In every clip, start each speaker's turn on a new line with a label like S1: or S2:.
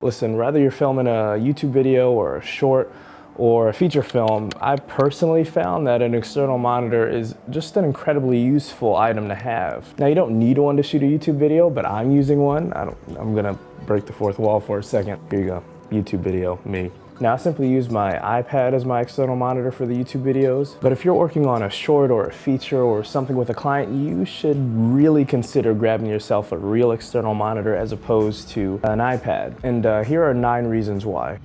S1: Listen, whether you're filming a YouTube video or a short or a feature film, I personally found that an external monitor is just an incredibly useful item to have. Now, you don't need one to shoot a YouTube video, but I'm using one. I'm gonna break the fourth wall for a second. Here you go, YouTube video, me. Now, I simply use my iPad as my external monitor for the YouTube videos, but if you're working on a short or a feature or something with a client, you should really consider grabbing yourself a real external monitor as opposed to an iPad. And here are 9 reasons why.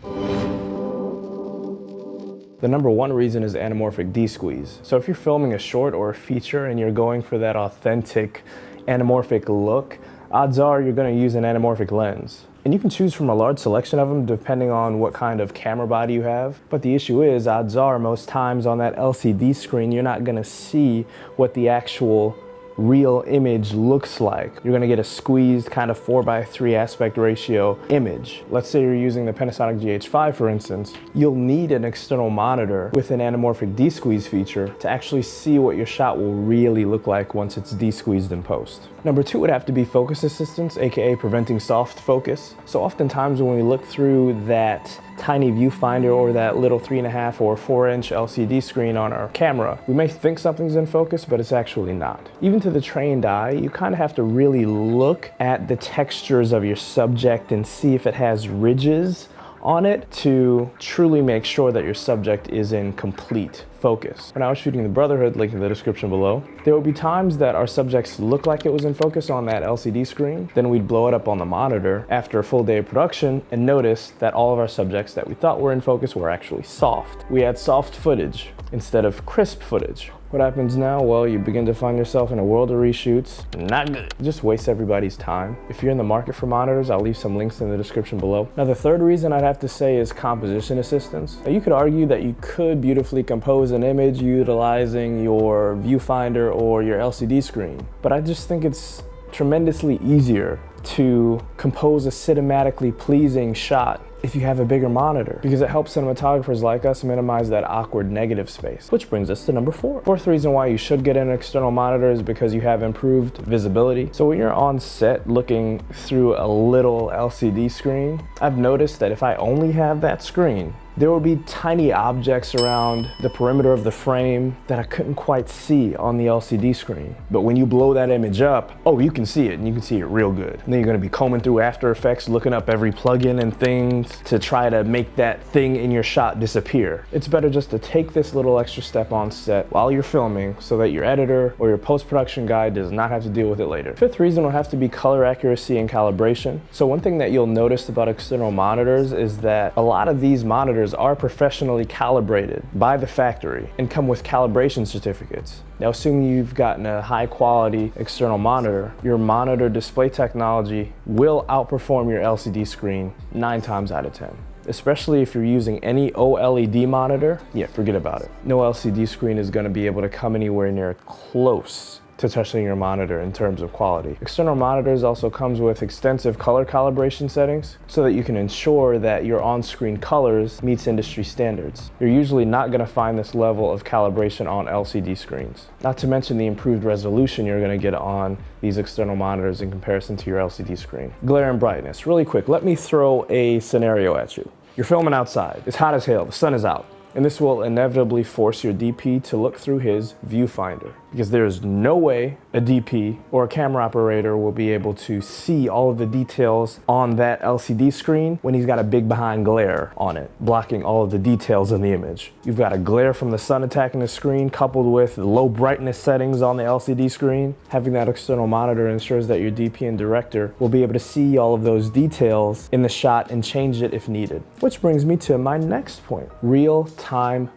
S1: The number 1 reason is Anamorphic DSqueeze. So if you're filming a short or a feature and you're going for that authentic anamorphic look, odds are you're going to use an anamorphic lens. And you can choose from a large selection of them depending on what kind of camera body you have. But the issue is, odds are most times on that LCD screen, you're not going to see what the actual real image looks like. You're going to get a squeezed kind of 4:3 aspect ratio image. Let's say you're using the Panasonic GH5 for instance. You'll need an external monitor with an anamorphic DSqueeze feature to actually see what your shot will really look like once it's desqueezed in post. Number 2 would have to be focus assistance, aka preventing soft focus. So oftentimes when we look through that tiny viewfinder or that little 3.5 or 4-inch LCD screen on our camera, we may think something's in focus, but it's actually not. Even to the trained eye, you kind of have to really look at the textures of your subject and see if it has ridges on it to truly make sure that your subject is in complete focus. When I was shooting the Brotherhood, link in the description below, there would be times that our subjects looked like it was in focus on that LCD screen. Then we'd blow it up on the monitor after a full day of production and notice that all of our subjects that we thought were in focus were actually soft. We had soft footage instead of crisp footage. What happens now? Well, you begin to find yourself in a world of reshoots. Not good. It just wastes everybody's time. If you're in the market for monitors, I'll leave some links in the description below. Now, the third reason I'd have to say is composition assistance. Now, you could argue that you could beautifully compose an image utilizing your viewfinder or your LCD screen, but I just think it's tremendously easier to compose a cinematically pleasing shot if you have a bigger monitor, because it helps cinematographers like us minimize that awkward negative space. Which brings us to number 4. Fourth reason why you should get an external monitor is because you have improved visibility. So when you're on set looking through a little LCD screen, I've noticed that if I only have that screen, there will be tiny objects around the perimeter of the frame that I couldn't quite see on the LCD screen. But when you blow that image up, oh, you can see it, and you can see it real good. And then you're gonna be combing through After Effects, looking up every plugin and things to try to make that thing in your shot disappear. It's better just to take this little extra step on set while you're filming so that your editor or your post-production guy does not have to deal with it later. Fifth reason will have to be color accuracy and calibration. So one thing that you'll notice about external monitors is that a lot of these monitors are professionally calibrated by the factory and come with calibration certificates. Now, assuming you've gotten a high quality external monitor, your monitor display technology will outperform your LCD screen 9 times out of 10. Especially if you're using any OLED monitor, yeah, forget about it. No LCD screen is gonna be able to come anywhere near close to touching your monitor in terms of quality. External monitors also comes with extensive color calibration settings so that you can ensure that your on-screen colors meets industry standards. You're usually not going to find this level of calibration on LCD screens. Not to mention the improved resolution you're going to get on these external monitors in comparison to your LCD screen. Glare and brightness. Really quick, let me throw a scenario at you. You're filming outside. It's hot as hell. The sun is out. And this will inevitably force your DP to look through his viewfinder, because there is no way a DP or a camera operator will be able to see all of the details on that LCD screen when he's got a big behind glare on it, blocking all of the details in the image. You've got a glare from the sun attacking the screen coupled with low brightness settings on the LCD screen. Having that external monitor ensures that your DP and director will be able to see all of those details in the shot and change it if needed. Which brings me to my next point, real-time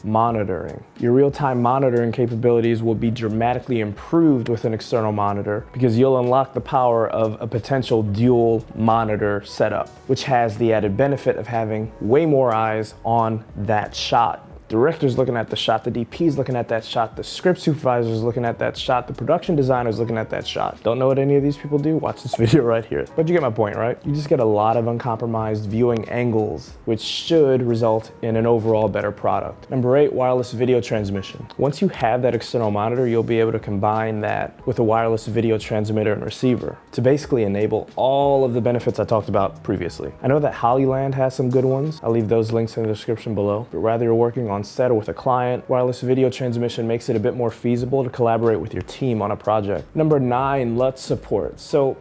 S1: monitoring. Your real-time monitoring capabilities will be dramatically improved with an external monitor because you'll unlock the power of a potential dual monitor setup, which has the added benefit of having way more eyes on that shot director's looking at the shot, the DP's looking at that shot, the script supervisor's looking at that shot, the production designer's looking at that shot. Don't know what any of these people do? Watch this video right here. But you get my point, right? You just get a lot of uncompromised viewing angles, which should result in an overall better product. Number 8, wireless video transmission. Once you have that external monitor, you'll be able to combine that with a wireless video transmitter and receiver to basically enable all of the benefits I talked about previously. I know that Hollyland has some good ones. I'll leave those links in the description below. But whether you're working on set or with a client, wireless video transmission makes it a bit more feasible to collaborate with your team on a project. Number 9, LUT support. So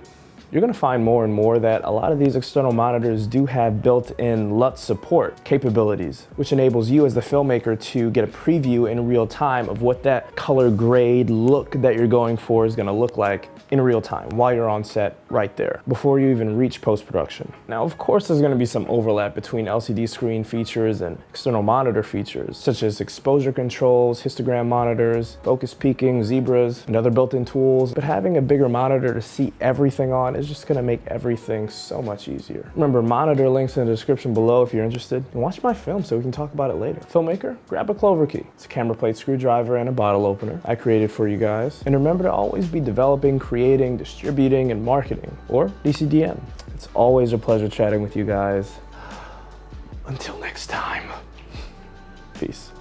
S1: you're going to find more and more that a lot of these external monitors do have built-in LUT support capabilities, which enables you as the filmmaker to get a preview in real time of what that color grade look that you're going for is going to look like in real time while you're on set right there before you even reach post-production. Now, of course, there's going to be some overlap between LCD screen features and external monitor features, such as exposure controls, histogram monitors, focus peaking, zebras, and other built-in tools. But having a bigger monitor to see everything on is just going to make everything so much easier. Remember, monitor links in the description below if you're interested. And watch my film so we can talk about it later. Filmmaker, grab a Clover key. It's a camera plate screwdriver and a bottle opener I created for you guys. And remember to always be developing, creating, distributing, and marketing, or DCDM. It's always a pleasure chatting with you guys. Until next time, peace.